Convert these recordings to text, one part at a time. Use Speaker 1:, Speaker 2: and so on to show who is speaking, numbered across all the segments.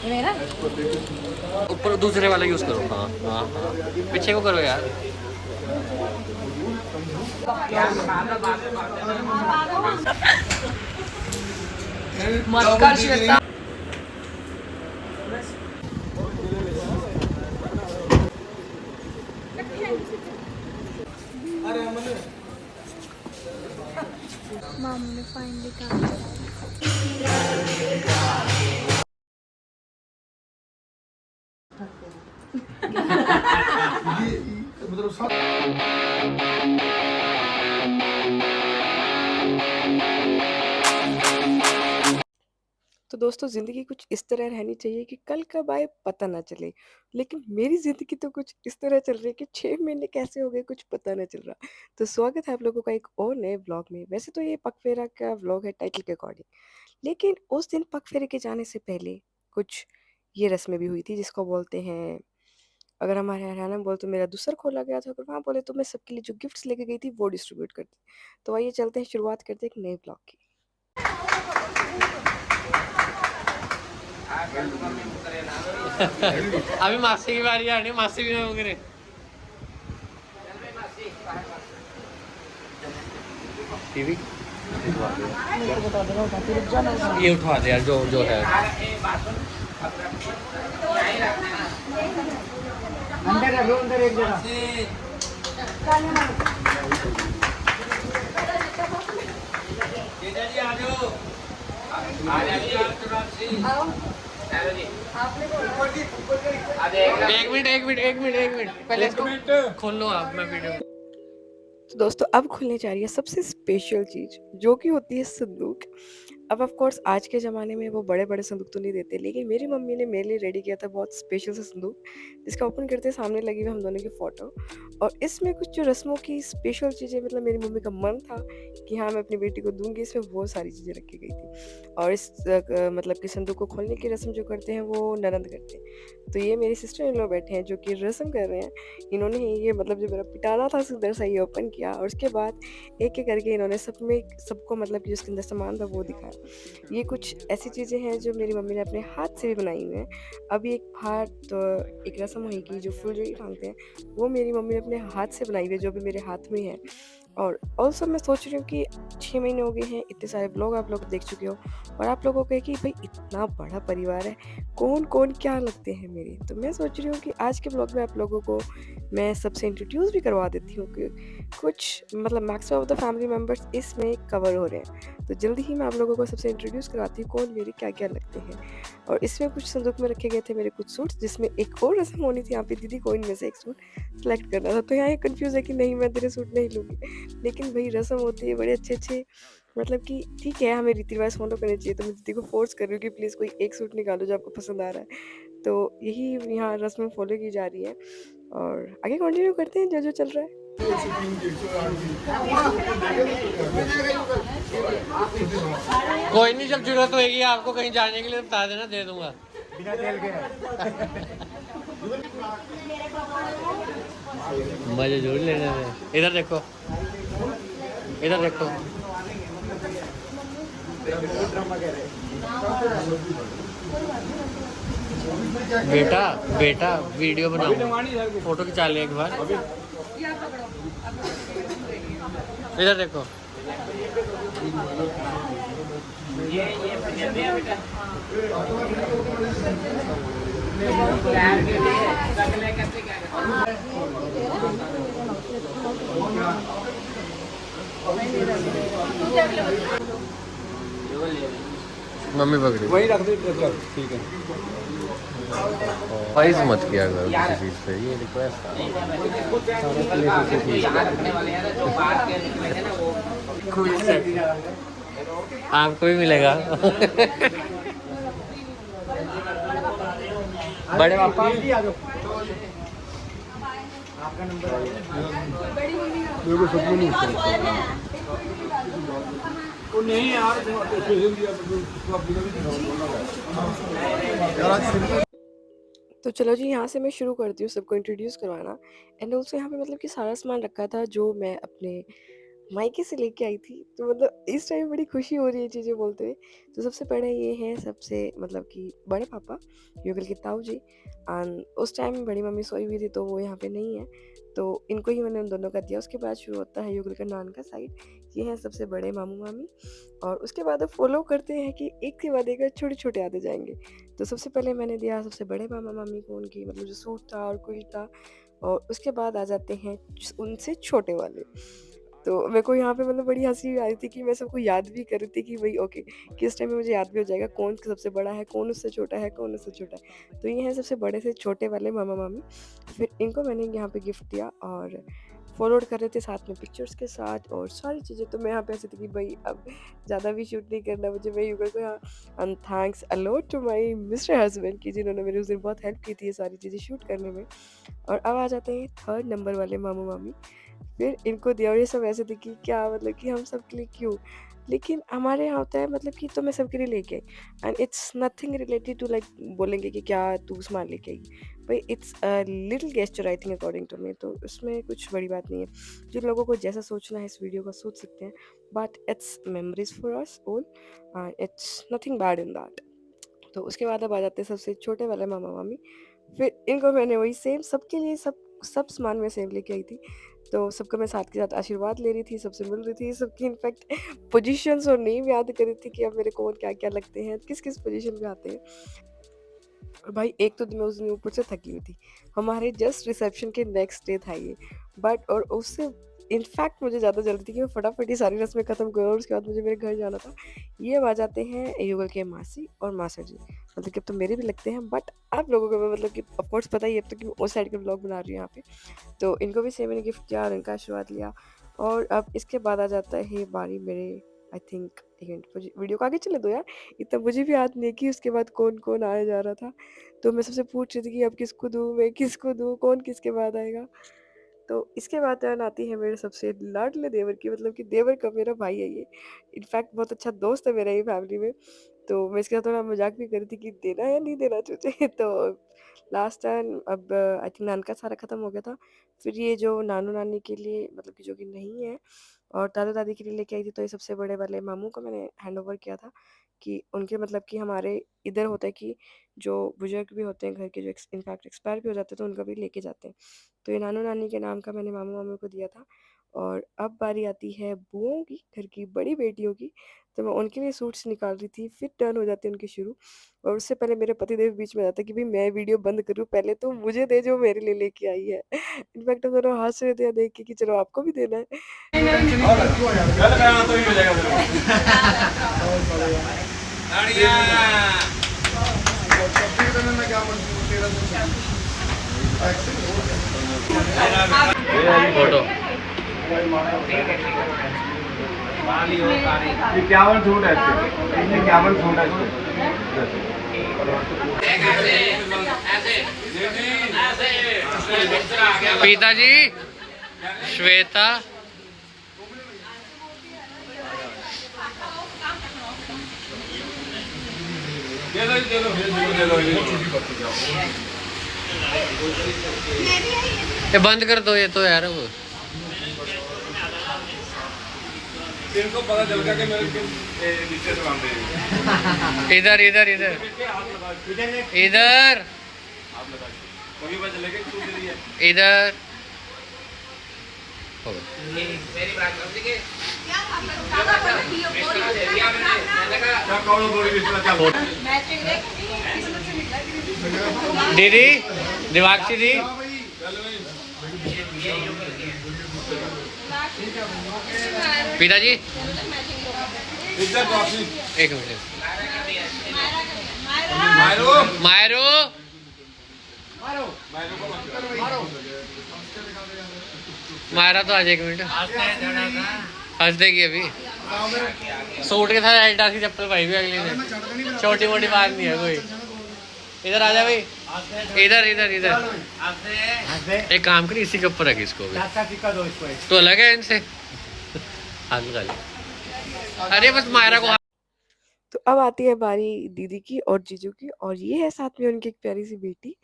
Speaker 1: मेरा
Speaker 2: ऊपर दूसरे वाला यूज करो। हाँ हाँ हाँ, पीछे को करो यार।
Speaker 1: मत कर श्वेता।
Speaker 3: मामू ने फाइनली काम करा।
Speaker 4: तो दोस्तों ज़िंदगी कुछ इस तरह रहनी चाहिए कि कल कब आए पता ना चले। लेकिन मेरी ज़िंदगी तो कुछ इस तरह चल रही है कि 6 महीने कैसे हो गए कुछ पता ना चल रहा। तो स्वागत है आप लोगों का एक और नए व्लॉग में। वैसे तो ये पगफेरा का व्लॉग है टाइटल के अकॉर्डिंग। लेकिन उस दिन पगफेरे के जाने से पहले कुछ ये रस्में भी हुई थी जिसको बोलते हैं, अगर हमारे हरियाणा में बोले तो मेरा दूसरा खोला गया था, अगर वहाँ बोले तो मैं सबके लिए जो गिफ्ट्स लेके गई थी वो डिस्ट्रीब्यूट करती। तो आइए चलते हैं, शुरुआत करते हैं एक नए व्लॉग की।
Speaker 2: अभी मासी की बारी आनी, मासी भी ना करे। टीवी ये उठवा दे यार, जो जो है।
Speaker 5: अंदर रखो, अंदर एक जगह।
Speaker 2: एक मिनट पहले इसको खोल लो आप, मैं वीडियो।
Speaker 4: तो दोस्तों अब खुलने जा रही है सबसे स्पेशल चीज़ जो कि होती है संदूक। अब ऑफ कोर्स आज के ज़माने में वो बड़े बड़े संदूक तो नहीं देते, लेकिन मेरी मम्मी ने मेरे लिए रेडी किया था बहुत स्पेशल सा संदूक जिसका ओपन करते सामने लगी हुई हम दोनों की फ़ोटो। और इसमें कुछ जो रस्मों की स्पेशल चीज़ें, मतलब मेरी मम्मी का मन था कि हाँ मैं अपनी बेटी को दूंगी, इसमें वो सारी चीज़ें रखी गई थी। और इस मतलब कि संदूक को खोलने की रस्म जो करते हैं वो ननंद करते हैं। तो ये मेरी सिस्टर इन लॉ बैठे हैं जो कि रस्म कर रहे हैं। इन्होंने ही ये मतलब जो मेरा पिटारा था सुंदर सा ये ओपन किया और उसके बाद एक-एक करके इन्होंने सबको मतलब कि उसके अंदर सामान था वो दिखाया। ये कुछ ऐसी चीज़ें हैं जो मेरी मम्मी ने अपने हाथ से भी बनाई हुई हैं। अभी एक बाहर तो एक रस्म होएगी जो फुलझड़ी टाँगते हैं, वो मेरी मम्मी ने अपने हाथ से बनाई हुई है जो भी मेरे हाथ में है। और ऑल्सो मैं सोच रही हूँ कि 6 महीने हो गए हैं, इतने सारे व्लॉग आप लोग देख चुके हो और आप लोगों को है कि भाई इतना बड़ा परिवार है, कौन-कौन क्या लगते हैं मेरे। तो मैं सोच रही हूँ कि आज के व्लॉग में आप लोगों को मैं सबसे इंट्रोड्यूस भी करवा देती हूँ कि कुछ मतलब maximum of the family members इसमें कवर हो रहे हैं। तो जल्दी ही मैं आप लोगों को सबसे इंट्रोड्यूस करवाती हूँ कौन मेरे क्या-क्या लगते हैं। और इसमें कुछ संदूक में रखे गए थे मेरे कुछ सूट्स जिसमें एक और रस्म होनी थी, यहाँ पे दीदी को इनमें से एक सूट सेलेक्ट करना था। तो यहाँ ये कन्फ्यूज़ है कि नहीं मैं तेरे सूट नहीं लूँगी। लेकिन वही रस्म होती है बड़े अच्छे-अच्छे, मतलब कि ठीक है हमें रीति-रिवाज़ फ़ॉलो करने चाहिए, तो मैं दीदी को फ़ोर्स कर रही हूँ कि प्लीज़ कोई एक सूट निकालो जो आपको पसंद आ रहा है। तो यही यहाँ रस्म फ़ॉलो की जा रही है और आगे कंटिन्यू करते हैं जो-जो चल रहा है।
Speaker 2: कोई नहीं, जब जरूरत होगी आपको कहीं जाने के लिए बता देना, दे दूंगा।
Speaker 5: बिना तेल के
Speaker 2: मजे जरूर लेने में। इधर देखो, इधर देखो। बेटा बेटा वीडियो बनाओ, फोटो खिंचा ले एक बार। इधर देखो। मम्मी पकड़ी
Speaker 5: वही रख दे, ठीक है।
Speaker 2: वाइज मत किया करो किसी चीज पे, ये रिक्वेस्ट है। आपको भी मिलेगा। बड़े पापा
Speaker 5: आपका नंबर मेरे को सब नहीं वो नहीं यार,
Speaker 4: तो चलो जी यहाँ से मैं शुरू करती हूँ सबको इंट्रोड्यूस करवाना। एंड ऑल्सो यहाँ पे मतलब कि सारा सामान रखा था जो मैं अपने मायके से लेके आई थी। तो मतलब इस टाइम बड़ी खुशी हो रही है चीज़ें बोलते हुए। तो सबसे पहले ये हैं सबसे मतलब कि बड़े पापा, युगल के ताऊ जी। एंड उस टाइम बड़ी मम्मी सोई हुई थी तो वो यहाँ पे नहीं है, तो इनको ही मैंने उन दोनों का दिया। उसके बाद शुरू होता है युगल का नान का साइड। ये हैं सबसे बड़े मामू मामी, और उसके बाद अब फॉलो करते हैं कि एक के बाद एक छोटे-छोटे आते जाएँगे। तो सबसे पहले मैंने दिया सबसे बड़े मामा मामी को उनकी मतलब जो सूट था और क्विल्ट था, और उसके बाद आ जाते हैं उनसे छोटे वाले। तो मेरे को यहाँ पे मतलब बड़ी हँसी आ रही थी कि मैं सबको याद भी कर रही थी कि भाई ओके, किस टाइम में मुझे याद भी हो जाएगा कौन सबसे बड़ा है, कौन उससे छोटा है, कौन उससे छोटा है। तो ये हैं सबसे बड़े से छोटे वाले मामा मामी। फिर इनको मैंने यहाँ पे गिफ्ट दिया और फॉरवर्ड कर रहे थे साथ में पिक्चर्स के साथ और सारी चीज़ें। तो मैं यहाँ पे ऐसी थी कि भाई अब ज़्यादा भी शूट नहीं करना मुझे, मैं युगल को यहाँ। And thanks a lot to my mister husband की जिन्होंने मेरे उस दिन बहुत हेल्प की थी ये सारी चीज़ें शूट करने में। और अब आ जाते हैं थर्ड नंबर वाले मामू मामी। फिर इनको दिया और ये सब ऐसे थे कि क्या मतलब कि हम सबके लिए क्यों, लेकिन हमारे यहाँ होता है मतलब कि तो मैं सबके लिए लेके आई। And it's nothing related to like बोलेंगे कि क्या तू सामान लेके आई, भाई it's a little gesture I think according to me. तो उसमें कुछ बड़ी बात नहीं है, जिन लोगों को जैसा सोचना है इस वीडियो का सोच सकते हैं, but it's memories for us all and it's nothing bad in that. तो उसके बाद अब आ जाते हैं सबसे छोटे वाले मामा मामी। फिर इनको मैंने वही सेम सबके लिए सब सब सामान मैं सेम लेके आई थी। तो सबका मैं साथ के साथ आशीर्वाद ले रही थी, सबसे मिल रही थी, सबकी इनफैक्ट पोजीशंस और नेम याद कर रही थी कि अब मेरे कौन क्या क्या लगते हैं, किस किस पोजीशन पे आते हैं। और भाई एक तो मैं उस दिन ऊपर से थकी हुई थी, हमारे जस्ट रिसेप्शन के नेक्स्ट डे था ये, बट और उससे इनफैक्ट मुझे ज़्यादा जल्दी थी कि मैं फटाफट ये सारी रस्में ख़त्म करूँ और उसके बाद मुझे मेरे घर जाना था। ये अब आ जाते हैं युगल के मासी और मासा जी, मतलब कि अब तो मेरे भी लगते हैं, बट आप लोगों को मैं मतलब कि ऑफकोर्स पता ही है अब तो कि मैं उस साइड के ब्लॉग बना रही हूँ यहाँ पे। तो इनको भी सेम मैंने गिफ्ट किया और इनका आशीर्वाद लिया। और अब इसके बाद आ जाता है बारी मेरे, आई थिंक एक मिनट वीडियो को आगे चले दो यार, इतना मुझे भी याद नहीं कि उसके बाद कौन कौन आया जा रहा था। तो मैं सबसे पूछ रही थी कि अब किसको दूँ, मैं किसको दूँ, कौन किसके बाद आएगा। तो इसके बाद टर्न आती है मेरे सबसे लाडले देवर की, मतलब कि देवर का मेरा भाई है ये, इनफैक्ट बहुत अच्छा दोस्त है मेरा ये फैमिली में। तो मैं इसके साथ थोड़ा मजाक भी कर रही थी कि देना या नहीं देना तुझे। तो लास्ट टाइम अब आई थिंक नान का सारा ख़त्म हो गया था। फिर ये जो नानू नानी के लिए मतलब कि जो कि नहीं है और दादा दादी के लिए लेके आई थी, तो ये सबसे बड़े वाले मामू को मैंने हैंड ओवर किया था कि उनके मतलब कि हमारे इधर होता है कि जो बुजुर्ग भी होते हैं घर के, जो इनफैक्ट एक्सपायर भी हो जाते हैं, तो उनका भी लेके जाते हैं। तो ये नानू नानी के नाम का मैंने मामू मामू को दिया था। और अब बारी आती है बुओं की, घर की बड़ी बेटियों की। तो मैं उनके लिए सूट्स निकाल रही थी, फिर टर्न हो जाती है उनकी शुरू। और उससे पहले मेरे पतिदेव बीच में आ जाता है कि भाई मैं वीडियो बंद करूँ, पहले तो मुझे दे जो मेरे लिए लेके आई है। इनफैक्ट हम दोनों हंस रहे थे देख के कि चलो आपको भी देना है।
Speaker 2: फोटो
Speaker 5: 51 सूट है इसके, 51 सूट है इसके।
Speaker 2: पिताजी श्वेता ये बंद कर दो ये तो यार। वो
Speaker 5: इनको पता चल गया कि मेरे नीचे से बांधे।
Speaker 2: इधर इधर इधर इधर
Speaker 5: कभी पता चलेगा कि तू दे रही है।
Speaker 2: इधर
Speaker 5: क्या कौन बोली बिस्तर चल।
Speaker 2: दीदी दिवाक्षी दी पिताजी
Speaker 5: इधर कॉफी
Speaker 2: एक मिनट।
Speaker 5: मारो
Speaker 2: मायरो
Speaker 5: मारो को मत मारो।
Speaker 2: मायरा तो आज एक मिनट हंस देगी अभी। सूट के साथ एडिडास की चप्पल भाई भी अगले दिन, छोटी मोटी बात नहीं है कोई। इधर आ जा भाई, इधर इधर इधर। एक काम करिए इसी के ऊपर रखी इसको भी। तो अलग है इनसे हाथ निकाल। अरे बस मायरा को
Speaker 4: तो अब आती है बारी दीदी की और जीजू की और ये है साथ में उनकी एक प्यारी सी बेटी।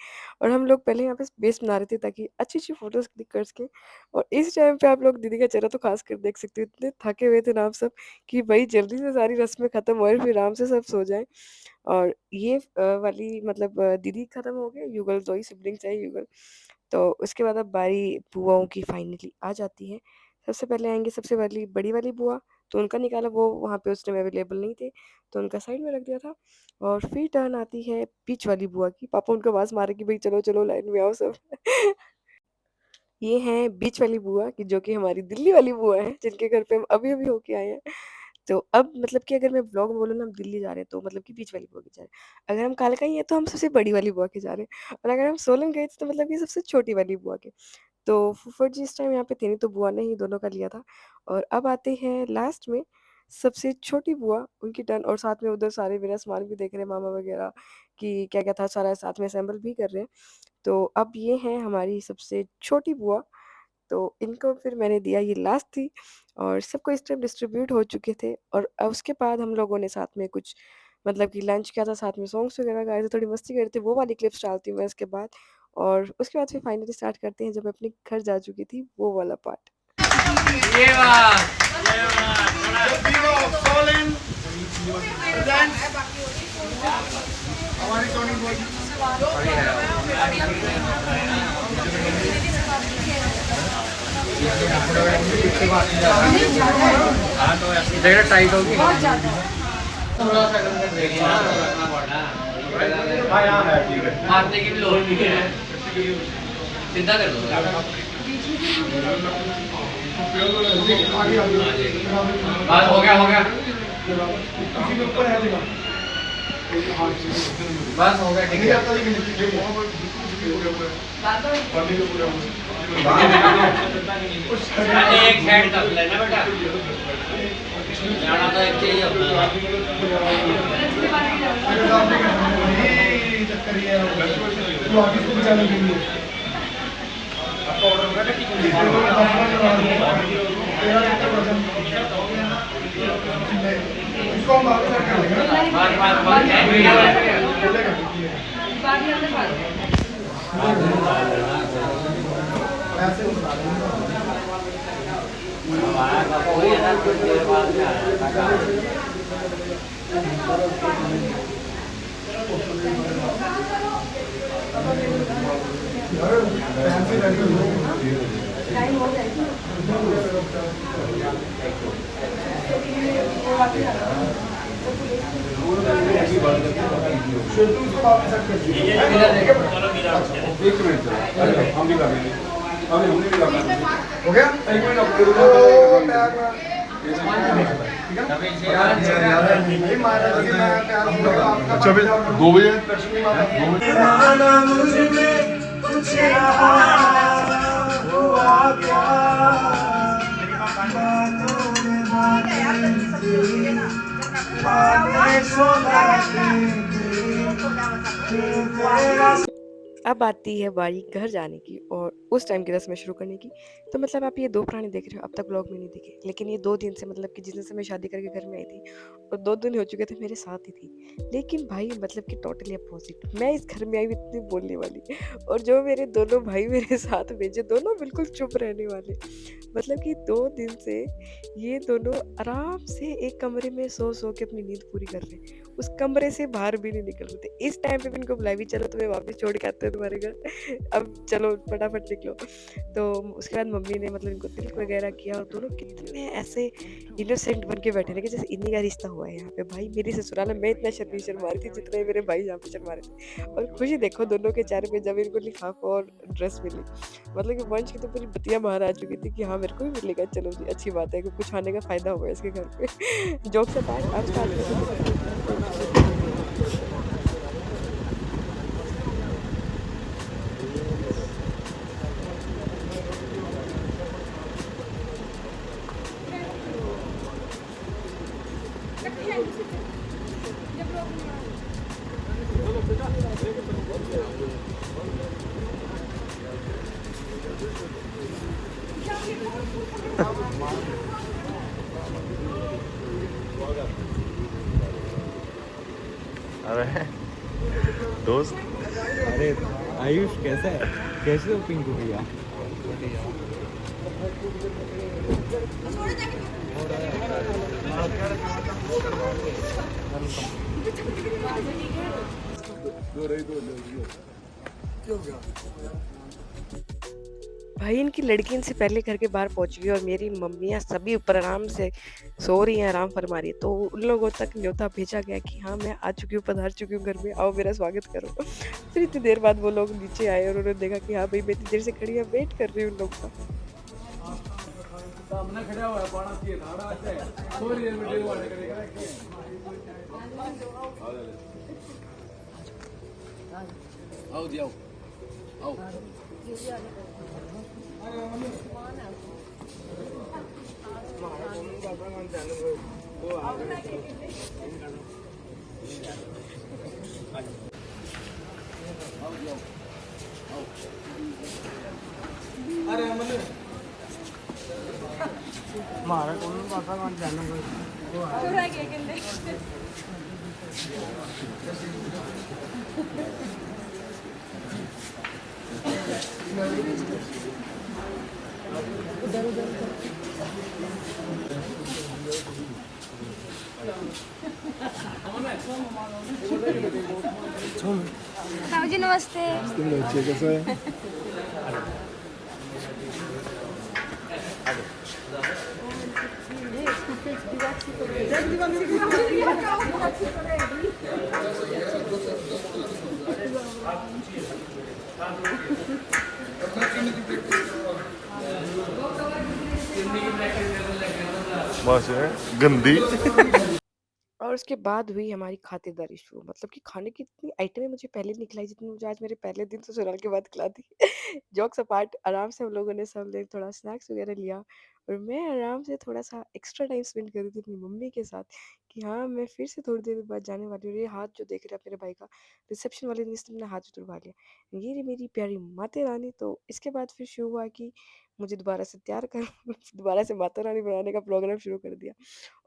Speaker 4: और हम लोग पहले यहाँ पे बेस बना रहे थे ताकि अच्छी-अच्छी फ़ोटोज़ क्लिक कर सकें। और इस टाइम पे आप लोग दीदी का चेहरा तो ख़ासकर देख सकते हो, इतने थके हुए थे ना आप सब कि भई जल्दी से सारी रस्में ख़त्म होए फिर आराम से सब सो जाएँ। और ये वाली मतलब दीदी ख़त्म हो गए, युगल 2 ही सिबलिंग्स हैं युगल। तो उसके बाद अब बारी बुआओं की फाइनली आ जाती है। सबसे पहले आएँगी सबसे वाली बड़ी वाली बुआ, तो उनका निकाला वो वहाँ पे उस टाइम अवेलेबल नहीं थे, तो उनका साइड में रख दिया था। और फिर टर्न आती है बीच वाली बुआ की, पापा उनको आवाज़ मारे कि भई चलो, चलो लाइन में आओ सब। ये हैं बीच वाली बुआ कि जो कि हमारी दिल्ली वाली बुआ हैं, जिनके घर पे हम अभी-अभी होके आए हैं। तो अब मतलब कि अगर मैं व्लॉग में बोलूँ ना हम दिल्ली जा रहे हैं, तो मतलब कि बीच वाली बुआ के जा रहे हैं। अगर हम कालका ही हैं, तो हम सबसे बड़ी वाली बुआ के जा रहे हैं और अगर हम सोलन गए थे, तो मतलब कि सबसे छोटी वाली बुआ के। तो फूफड़ जी इस टाइम यहाँ पे थे नहीं, तो बुआ ने ही दोनों का लिया था। और अब आते हैं लास्ट में सबसे छोटी बुआ, उनकी टर्न और साथ में उधर सारे मेरा सामान भी देख रहे हैं मामा वगैरह कि क्या-क्या था, सारा साथ में असेंबल भी कर रहे हैं। तो अब ये हैं हमारी सबसे छोटी बुआ, तो इनको फिर मैंने दिया, ये लास्ट थी और सबको इस टाइम डिस्ट्रीब्यूट हो चुके थे। और उसके बाद हम लोगों ने साथ में कुछ मतलब कि लंच किया था, साथ में सॉन्ग्स वगैरह गाए थे, थोड़ी मस्ती करे थे, वो वाली क्लिप्स डालती हूँ मैं इसके बाद। और उसके बाद फिर फाइनली स्टार्ट करते हैं जब मैं अपने घर जा चुकी थी, वो वाला पार्ट।
Speaker 2: ये बात जगह टाइट होगी थोड़ा सा मारने की भी लोड़ नहीं है, सीधा कर दो। बस हो गया बस हो गया, ठीक है। एक साइड कर लेना बेटा, जाना तो एक ही होता
Speaker 5: हो गया, एक मिनट अच्छा भाई 2 बजे
Speaker 4: अब आती है बारी घर जाने की और उस टाइम की रस्में शुरू करने की। तो मतलब आप ये 2 प्राणी देख रहे हो, अब तक व्लॉग में नहीं दिखे। लेकिन ये 2 दिन से मतलब कि जिस दिन से मैं शादी करके घर में आई थी और 2 दिन हो चुके थे मेरे साथ ही थी। लेकिन भाई मतलब कि टोटली अपोज़िट, मैं इस घर में आई हुई इतनी बोलने वाली और जो मेरे दोनों भाई मेरे साथ भेजे, दोनों बिल्कुल चुप रहने वाले। मतलब कि 2 दिन से ये दोनों आराम से एक कमरे में सो के अपनी नींद पूरी कर रहे हैं। उस कमरे से बाहर भी नहीं निकल रहे थे। इस टाइम पे भी इनको बुलाई भी, चलो तुम्हें वापस छोड़ के आते हैं तुम्हारे घर, अब चलो फटाफट निकलो। तो उसके बाद मम्मी ने मतलब इनको तिलक वगैरह किया और दोनों कितने ऐसे इनोसेंट बन के बैठे थे कि जैसे इन्हीं का रिश्ता हुआ है यहाँ पे। भाई मेरी ससुराल में मैं इतना शर्मा रही थी जितना ही मेरे भाई यहाँ पे शर्मा रहे थे। और खुशी देखो दोनों के चेहरे पे जब इनको लिफाफा और ड्रेस मिली, मतलब कि वंश की तो पूरी बत्तियां बाहर आ चुकी थी कि हाँ मेरे को भी मिलेगा, चलो जी अच्छी बात है कि कुछ आने का फायदा हुआ है इसके घर पे। जोक से पार्ट अब स्टार्ट करते हैं।
Speaker 5: अरे दोस्त,
Speaker 6: अरे आयुष कैसा है, कैसे हो पिंकू भैया?
Speaker 4: भाई इनकी लड़की इनसे पहले घर के बाहर पहुंच गई और मेरी मम्मियाँ सभी ऊपर आराम से सो रही हैं, आराम फरमा रही है। तो उन लोगों तक न्योता भेजा गया कि हाँ मैं आ चुकी हूँ, पधार चुकी हूँ घर में, आओ मेरा स्वागत करो। फिर इतनी देर बाद वो लोग नीचे आए और उन्होंने देखा कि हाँ भाई मैं इतनी देर से खड़ी है, वेट कर रही हूँ उन लोग का।
Speaker 6: सामने खड़ा हुआ है पाना चाहिए धाड़ा आता है थोड़ी देर में डेढ़ वाले करेगा आओ जी आओ आओ अरे अमन मारा कौन पापा कौन जानो वो आ गया कहते
Speaker 3: ताऊ जी नमस्ते।
Speaker 6: कैसा है?
Speaker 5: बस है गंदी।
Speaker 4: और उसके बाद हुई हमारी खातिरदारी शुरू। मतलब कि खाने की इतनी आइटमें मुझे पहले नहीं खिलाई जितनी मुझे आज मेरे पहले दिन ससुराल के बाद खिला दी। जोक्स अपार्ट, आराम से हम लोगों ने सब ने थोड़ा स्नैक्स वगैरह लिया और मैं आराम से थोड़ा सा एक्स्ट्रा टाइम स्पेंड कर रही थी अपनी मम्मी के साथ कि हाँ मैं फिर से थोड़ी देर बाद जाने वाली हूँ। ये हाथ जो देख रहा है मेरे भाई का, रिसेप्शन वाले दिन इसने अपना हाथ तुड़वा लिया। ये रही मेरी प्यारी माता रानी। तो इसके बाद फिर शुरू हुआ कि मुझे दोबारा से तैयार कर दोबारा से माता रानी बनाने का प्रोग्राम शुरू कर दिया।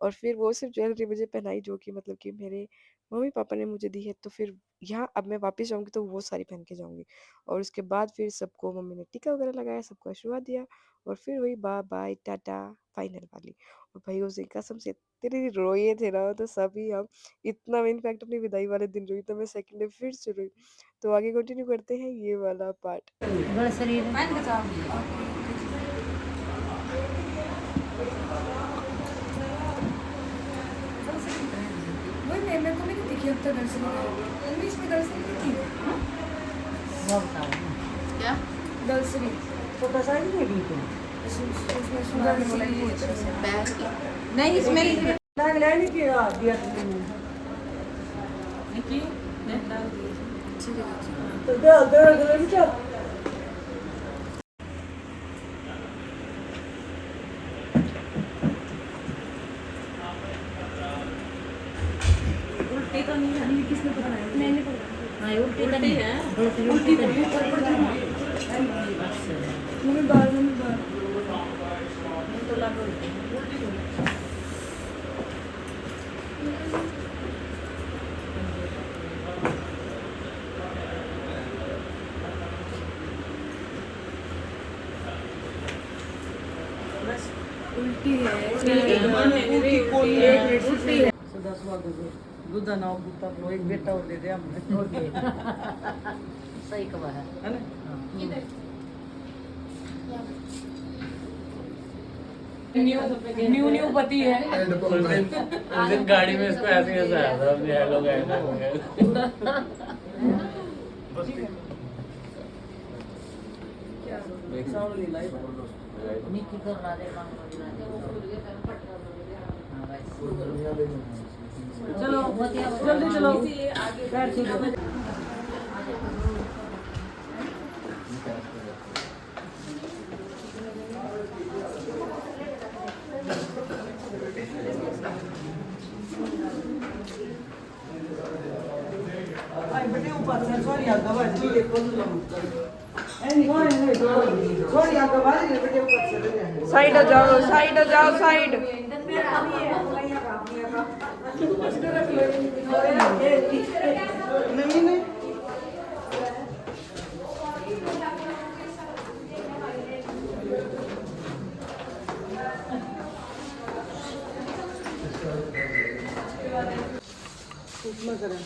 Speaker 4: और फिर वो सिर्फ ज्वेलरी मुझे पहनाई जो कि मतलब कि मेरे मम्मी पापा ने मुझे दी है। तो फिर यहाँ अब मैं वापस जाऊंगी तो वो सारी पहन के जाऊंगी। और उसके बाद फिर सबको मम्मी ने टीका वगैरह लगाया, सबको आशीर्वाद दिया और फिर वही बाय बाय टाटा फाइनल वाली। और भाई उस दिन कसम से इतने रोए थे ना, तो सभी हम इतना, मैं इनफैक्ट अपनी विदाई वाले दिन रोई, तो मैं सेकंड डे फिर से रोई। तो आगे कंटिन्यू करते हैं ये वाला पार्ट।
Speaker 1: बड़ा शरीर मेरे को नहीं दिखी अब तक दर्शन इंग्लिश में दर्शन नहीं थी क्या दर्शनी तो पता ही नहीं बिल्कुल उसमें सुना बोला नहीं इसमें लग रहा नहीं कि दिया निकी ने डाल दिया तो दे क्या तो नहीं है किसने पकड़ाया मैंने पकड़ा हां उल्टी है उल्टी तो मम्मी बार तो लागो बस उल्टी है उल्टी है सुधा स्वागत दूधा नाव दूधा को एक बेटा और दे दे हमने और दे सही कहा है ना न्यू पति है
Speaker 2: उस दिन गाड़ी में इसको ऐसे ऐसे आया था अपने हेलो गाइस
Speaker 1: निकी कर रहा है चलो जल्दी चलो पैर से
Speaker 7: आई बेटे ऊपर से सॉरी आगा बाजी देखो सॉरी आगा बाजी बेटे ऊपर से
Speaker 4: साइड हो जाओ साइड।
Speaker 7: उसमें करें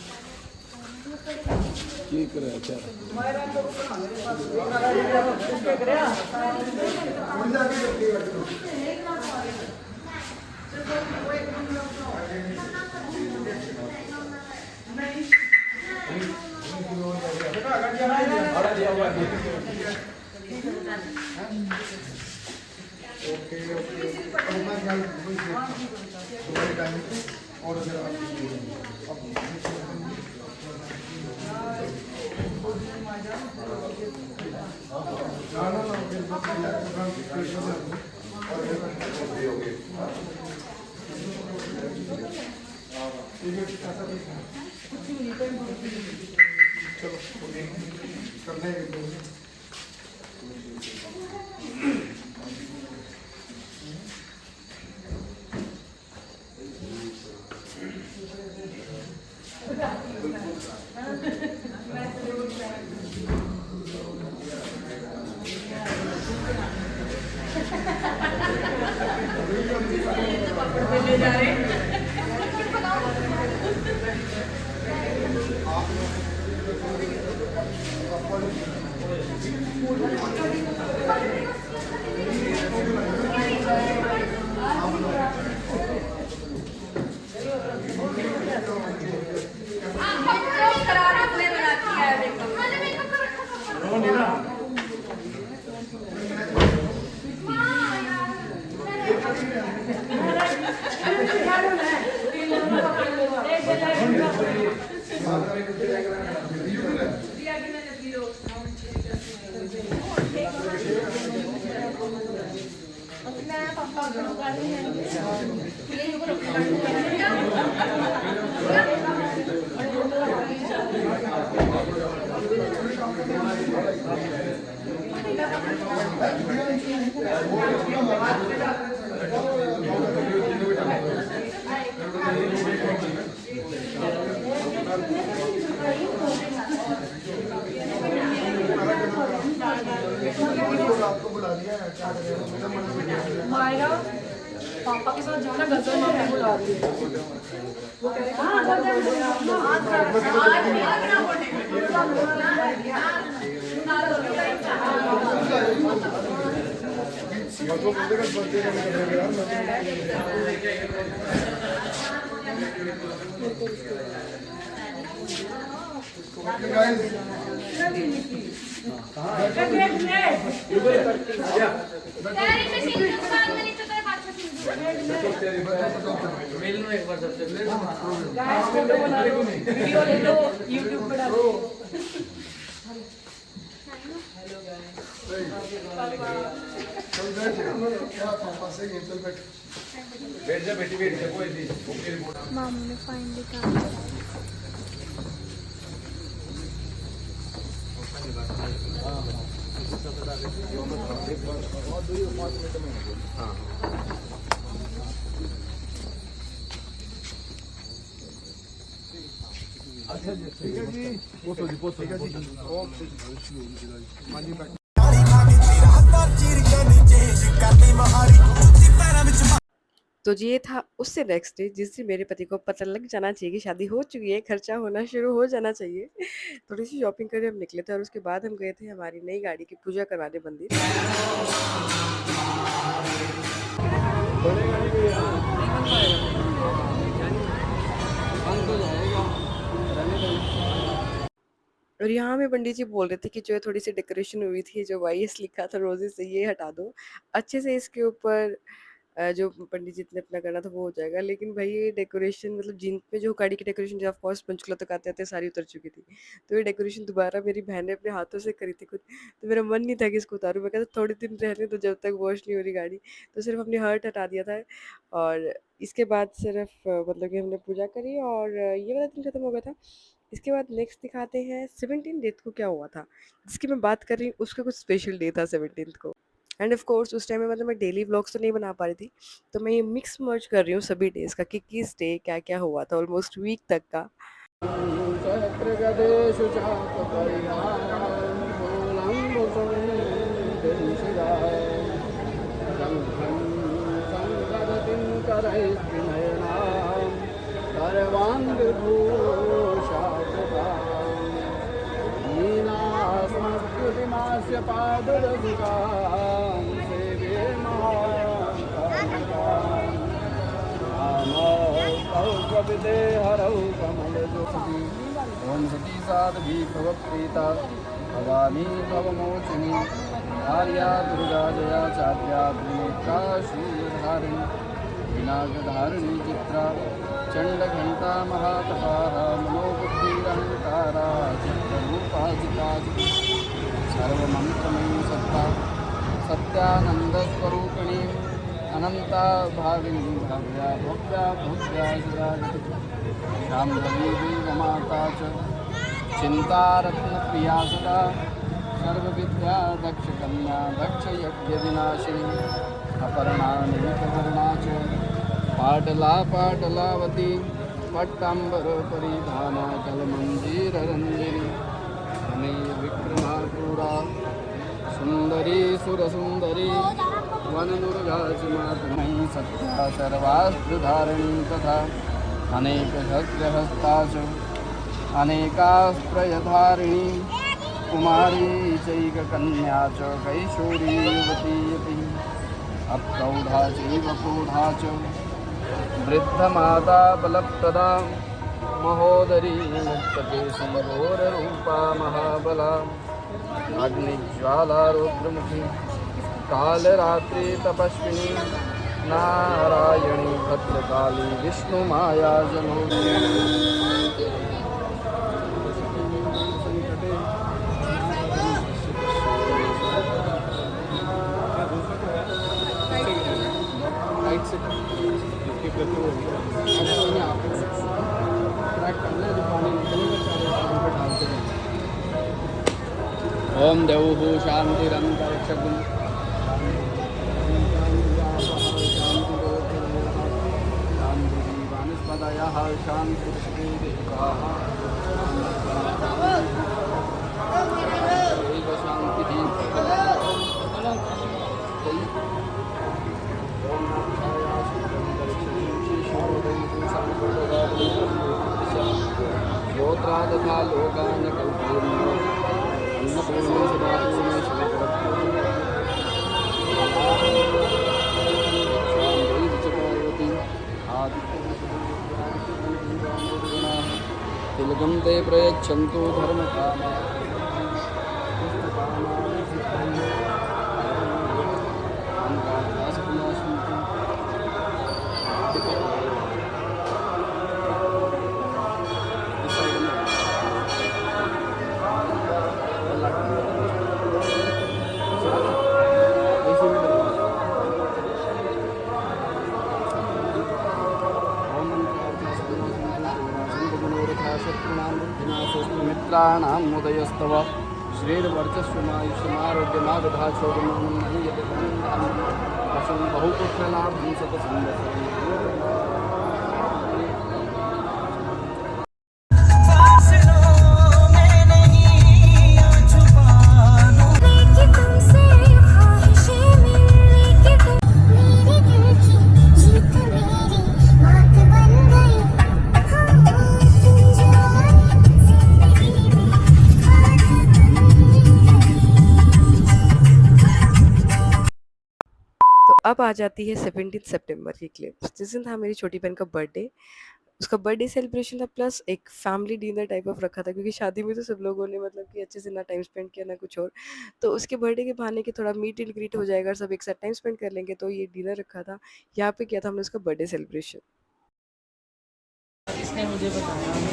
Speaker 1: मायरा पापा के साथ जाना गजल मामा बुला रही है वो कह रहे वीडियो ले लो यूट्यूब पे डालो।
Speaker 5: बैठ जा बेटी बैठ जा कोई नहीं
Speaker 3: मामू ने फाइनली काम कराया।
Speaker 6: अच्छा जी ठीक है जी पोतो जी ठीक है जी ओके
Speaker 4: तो ये था उससे नेक्स्ट डे जिस दिन मेरे पति को पता लग जाना चाहिए कि शादी हो चुकी है, खर्चा होना शुरू हो जाना चाहिए। थोड़ी सी शॉपिंग करके हम निकले थे और उसके बाद हम गए थे हमारी नई गाड़ी की पूजा करवाने मंदिर। और यहाँ में पंडित जी बोल रहे थे कि जो है थोड़ी सी डेकोरेशन हुई थी, जो वाईएस लिखा था रोजे से, ये हटा दो, अच्छे से इसके ऊपर जो पंडित जी ने अपना करना था वो हो जाएगा। लेकिन भाई ये डेकोरेशन मतलब जिन पे जो गाड़ी की डेकोरेशन जो ऑफ कोर्स पंचकुला तक आते आते सारी उतर चुकी थी, तो ये डेकोरेशन दोबारा मेरी बहन ने अपने हाथों से करी थी खुद। तो मेरा मन नहीं था कि इसको उतारूँ, मैं कहता थोड़े दिन रहने तो जब तक वॉश नहीं हो रही गाड़ी। तो सिर्फ अपनी हर्ट हटा दिया था और इसके बाद सिर्फ मतलब कि हमने पूजा करी और ये वाला दिन खत्म हो गया था। इसके बाद नेक्स्ट दिखाते हैं 17 डेथ को क्या हुआ था, जिसकी मैं बात कर रही हूँ उसका कुछ स्पेशल डे था 17 को। एंड ऑफ कोर्स उस टाइम में मतलब मैं डेली व्लॉग्स तो नहीं बना पा रही थी, तो मैं ये मिक्स मर्ज कर रही हूँ सभी डेज़ का कि किस डे क्या क्या हुआ था ऑलमोस्ट वीक तक का।
Speaker 6: मीनास्मस्कृतिमास्य पादरसिकां सेवे महाकविदे हरौ कमलज्योति ॐ सती साध्वी भवप्रीता भवानी भवमोचिनी आर्या दुर्गा जया चार्या त्रिनेत्रा शूलधारिणी विनागधारिणी चित्रा चण्डघण्टा महातपाः मनोबुद्धिरहङ्कारा चित्ररूपाजिता सर्वमन्त्रमयी सत्ता सत्यानन्दस्वरूपिणी अनन्ता भाविनी भव्या भव्या भव्या सुरागति शाम्भवी देवमाता च चिन्तारत्नप्रिया सदा सर्वविद्या दक्षकन्या दक्षयज्ञविनाशिनी अपर्णा निमितवर्णा च पाटला पाटलावती पट्टाम्बरपरिधाना कलमञ्जीररञ्जिनी रमे विक्रमाक्रूरा सुन्दरी सुरसुन्दरी वनदुर्गा च मातुमयी सत्या सर्वास्त्रधारिणी तथा अनेकशस्त्रहस्ता च अनेकास्त्रयधारिणी कुमारी चैककन्या च कैशोरी युवती अपि अप्रौढा चैव प्रौढा च वृद्धमाता बलप्रदा महोदरी मुक्तकेशी घोररूपा महाबला अग्निज्वाला रौद्रमुखी कालरात्रि तपस्विनी नारायणी भद्रकाली विष्णुमाया जनोदरी ओम देवः शांतिरंतरिक्षगुं शांतिवानस्पदयः शांतिर्देवाः श्रोत्रा तथा लोकान् कल्पयन्ति अन्नपूर्णे सदापूर्णे शिवपार्वती तिलकं ते प्रयच्छन्तु धर्मकामा मित्राणां मुदयस्तव श्रीर्वर्चस्वमायुष्यमारोग्यमागधाचोदमं बहुपुत्रलाभं शतसंवत्सरं
Speaker 4: अब आ जाती है 17 सितंबर की क्लिप्स। जिस दिन था मेरी छोटी बहन का बर्थडे, उसका बर्थडे सेलिब्रेशन था प्लस एक फैमिली डिनर टाइप ऑफ रखा था, क्योंकि शादी में तो सब लोगों ने मतलब कि अच्छे से ना टाइम स्पेंड किया ना कुछ और, तो उसके बर्थडे के बहाने के थोड़ा मीट एंड ग्रीट हो जाएगा, सब एक साथ टाइम स्पेंड कर लेंगे, तो ये डिनर रखा था। यहाँ पे किया था हमने उसका बर्थडे सेलिब्रेशन।
Speaker 1: इसने मुझे बताया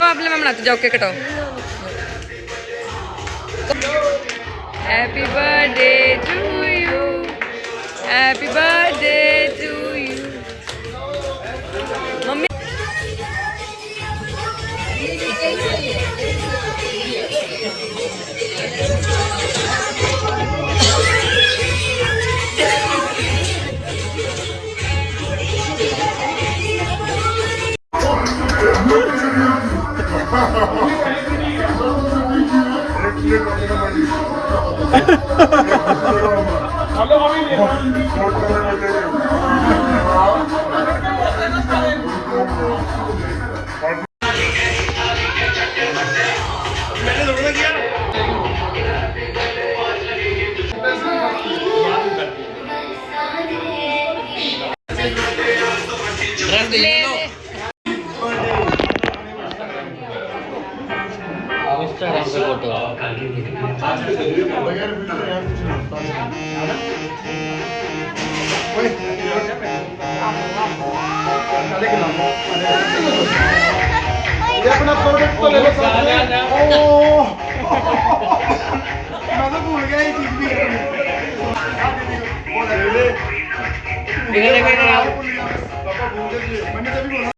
Speaker 4: प्रॉब्लम है, तो जाओ के कटाओ। Happy birthday to you, happy birthday to you. मम्मी
Speaker 5: Let's
Speaker 2: ड्रेस ले लो इंस्टाग्राम पे फोटो
Speaker 5: ये अपना प्रोडक्ट तो ले लो साथ में। ओह मैं तो भूल गया ये चीज भी
Speaker 2: इधर देखो
Speaker 5: पापा भूल गए मैंने तभी बोला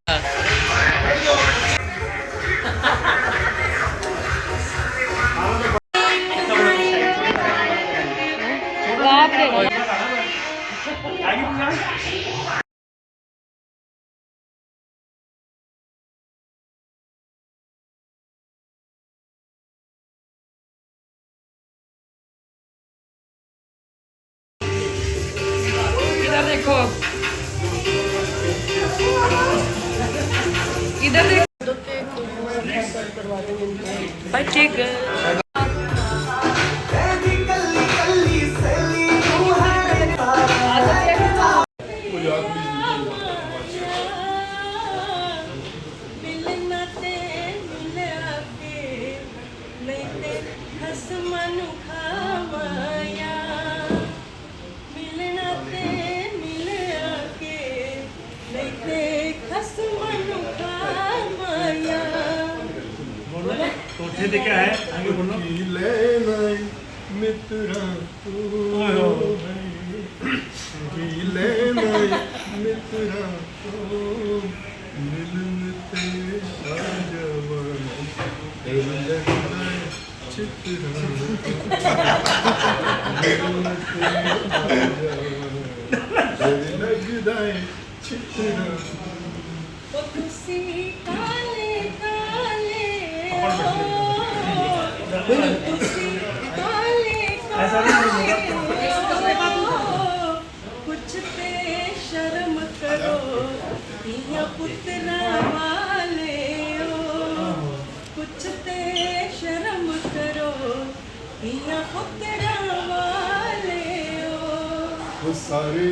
Speaker 1: इधर देखो इधर देखो बच्चे
Speaker 5: क्या है आगे बोलो मित्रा मित्रा
Speaker 1: कुछ ते शर्म करो या पुत्रा वाले हो कुछ ते शर्म करो या पुत्रा वाले हो
Speaker 5: सारे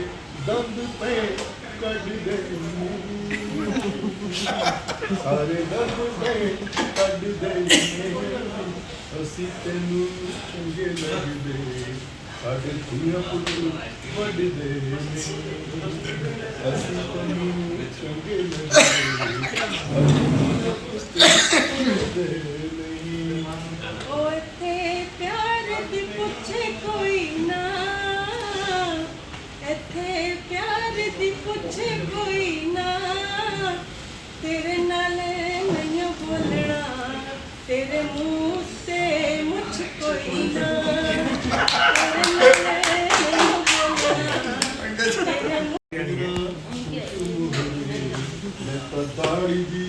Speaker 5: दंद पे कट गए सारे दंद पे कट गए ਅਸੀਂ ਤੈਨੂੰ ਚੰਗੇ ਲੱਗਦੇ ਸਾਡੇ ਧੀਆਂ ਪੁੱਤ ਵੱਡਦੇ ਨੇ ਅਸੀਂ ਤੈਨੂੰ ਚੰਗੇ ਲੱਗਦੇ ਨਹੀਂ
Speaker 1: ਓਏ ਤੇ ਪਿਆਰ ਦੀ ਪੁੱਛੇ ਕੋਈ ਨਾ ਇੱਥੇ ਪਿਆਰ ਦੀ ਪੁੱਛੇ ਕੋਈ ਨਾ ਤੇਰੇ ਨਾਲ ਨਹੀਂ ਬੋਲਣਾ तेरे मुँह से मुझ कोई ना तेरे नहीं बोलना तेरे
Speaker 5: पताड़ी दी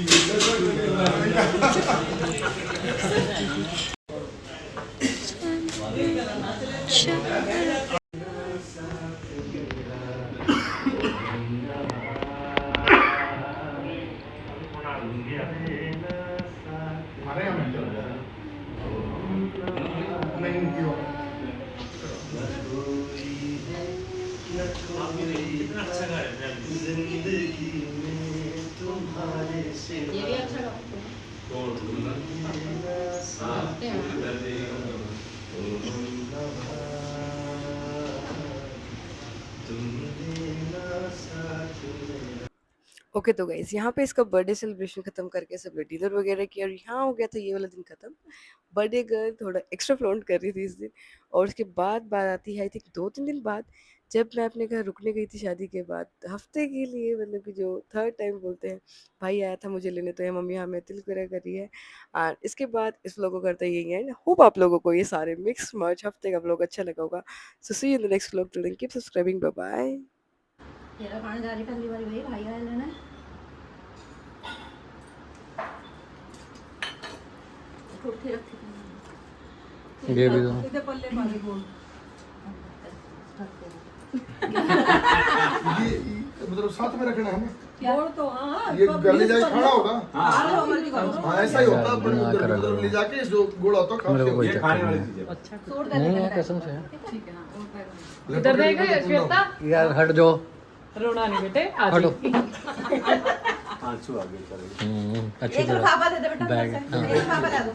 Speaker 4: ओके तो गाइस यहाँ पे इसका बर्थडे सेलिब्रेशन खत्म करके सब ने डिनर वगैरह किया और यहाँ हो गया था ये वाला दिन खत्म। बर्थडे गर्ल थोड़ा एक्स्ट्रा फ्लॉन्ट कर रही थी इस दिन। और उसके बाद बात आती है आई थिंक 2-3 दिन बाद जब मैं अपने घर रुकने गई थी शादी के बाद हफ्ते के लिए, मतलब कि जो थर्ड टाइम बोलते हैं, भाई आया था मुझे लेने, तो ये मम्मी हमें तिल वगैरह कर रही है। और इसके बाद इस व्लॉग को करते यही है। होप आप लोगों को ये सारे मिक्स मर्ज हफ्ते का व्लॉग अच्छा लगा होगा। So see you in the next vlog. Till then keep subscribing, bye bye.
Speaker 1: तेरा खाने जा रही पहली बारी भाई भाई आया लेना
Speaker 2: ये भी दो
Speaker 1: इधर पल्ले पानी बोल
Speaker 8: मतलब साथ में रखना है ना
Speaker 1: बोल तो हाँ
Speaker 8: ये गले जाके खाना होगा हाँ ऐसा ही होता है पर उधर मतलब ले जाके जो गुड़ होता है खाते हो
Speaker 5: ये खाने वाली चीज है।
Speaker 1: अच्छा छोड़ दे
Speaker 2: कसम से
Speaker 1: ठीक है हाँ और पैक
Speaker 6: इधर देखो श्वेता
Speaker 2: यार हट जाओ
Speaker 6: रोना नहीं बेटे आ
Speaker 2: हटो
Speaker 5: हाँ छू आगे चलो
Speaker 2: अच्छी
Speaker 1: एक
Speaker 2: तरह
Speaker 1: खापा दे दे बेटा
Speaker 2: बैग
Speaker 1: एक खापा दे दो